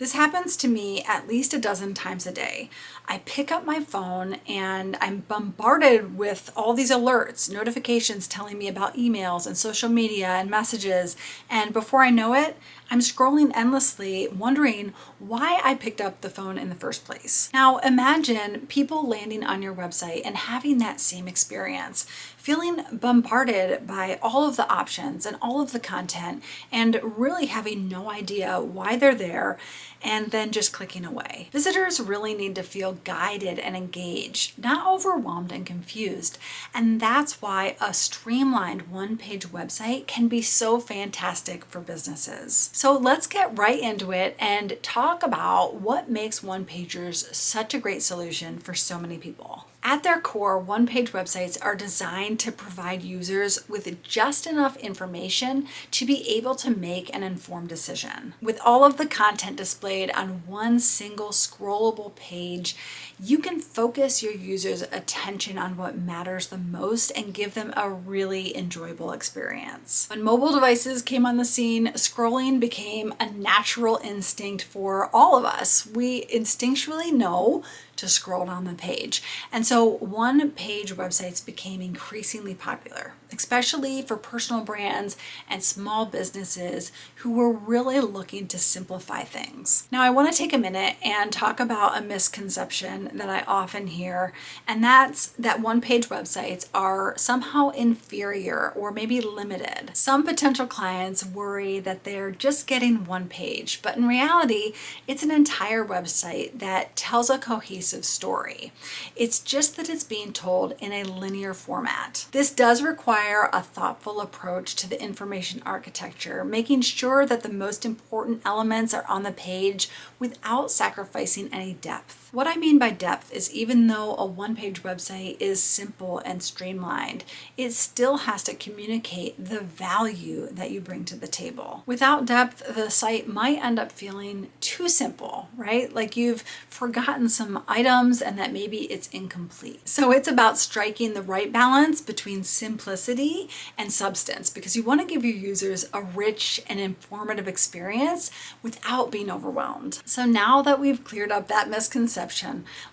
This happens to me at least a dozen times a day. I pick up my phone and I'm bombarded with all these alerts, notifications telling me about emails and social media and messages. And before I know it, I'm scrolling endlessly, wondering why I picked up the phone in the first place. Now imagine people landing on your website and having that same experience, feeling bombarded by all of the options and all of the content and really having no idea why they're there, and then just clicking away. Visitors really need to feel guided and engaged, not overwhelmed and confused. And that's why a streamlined one-page website can be so fantastic for businesses. So let's get right into it and talk about what makes one-pagers such a great solution for so many people. At their core, one-page websites are designed to provide users with just enough information to be able to make an informed decision. With all of the content displayed on one single scrollable page, you can focus your users' attention on what matters the most and give them a really enjoyable experience. When mobile devices came on the scene, scrolling became a natural instinct for all of us. We instinctually know to scroll down the page. And so one-page websites became increasingly popular, especially for personal brands and small businesses who were really looking to simplify things. Now, I want to take a minute and talk about a misconception that I often hear, and that's that one-page websites are somehow inferior or maybe limited. Some potential clients worry that they're just getting one page, but in reality, it's an entire website that tells a cohesive story. It's just that it's being told in a linear format. This does require a thoughtful approach to the information architecture, making sure that the most important elements are on the page without sacrificing any depth. What I mean by depth is even though a one-page website is simple and streamlined, it still has to communicate the value that you bring to the table. Without depth, the site might end up feeling too simple, right? Like you've forgotten some items and that maybe it's incomplete. So it's about striking the right balance between simplicity and substance, because you want to give your users a rich and informative experience without being overwhelmed. So now that we've cleared up that misconception,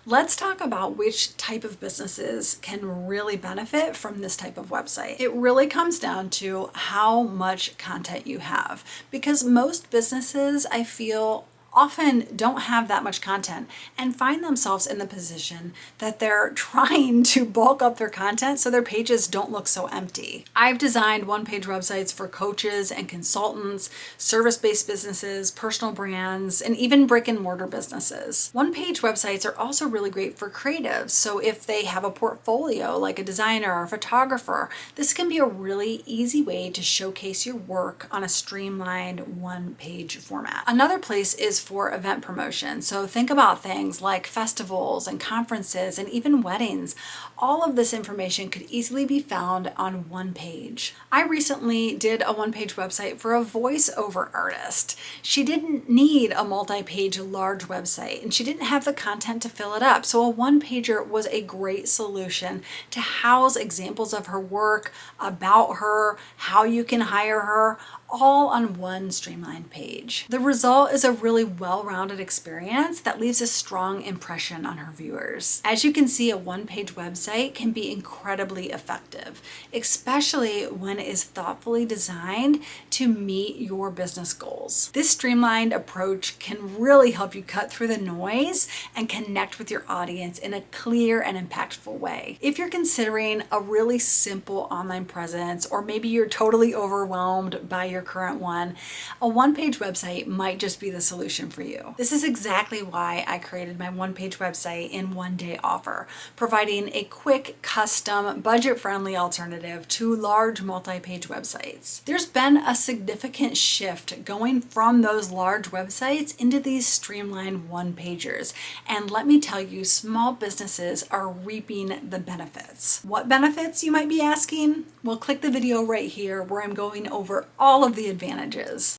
let's talk about which type of businesses can really benefit from this type of website. It really comes down to how much content you have, because most businesses, I feel, often don't have that much content and find themselves in the position that they're trying to bulk up their content so their pages don't look so empty. I've designed one-page websites for coaches and consultants, service-based businesses, personal brands, and even brick-and-mortar businesses. One-page websites are also really great for creatives. So if they have a portfolio like a designer or a photographer, this can be a really easy way to showcase your work on a streamlined one-page format. Another place is for event promotion. So think about things like festivals and conferences and even weddings. All of this information could easily be found on one page. I recently did a one-page website for a voiceover artist. She didn't need a multi-page large website and she didn't have the content to fill it up. So a one-pager was a great solution to house examples of her work, about her, how you can hire her, all on one streamlined page. The result is a really well-rounded experience that leaves a strong impression on her viewers. As you can see, a one-page website can be incredibly effective, especially when it is thoughtfully designed to meet your business goals. This streamlined approach can really help you cut through the noise and connect with your audience in a clear and impactful way. If you're considering a really simple online presence, or maybe you're totally overwhelmed by your current one, a one-page website might just be the solution for you. This is exactly why I created my one-page website in one-day offer, providing a quick, custom, budget-friendly alternative to large multi-page websites. There's been a significant shift going from those large websites into these streamlined one-pagers, and let me tell you, small businesses are reaping the benefits. What benefits, you might be asking? Well, click the video right here where I'm going over all of the advantages.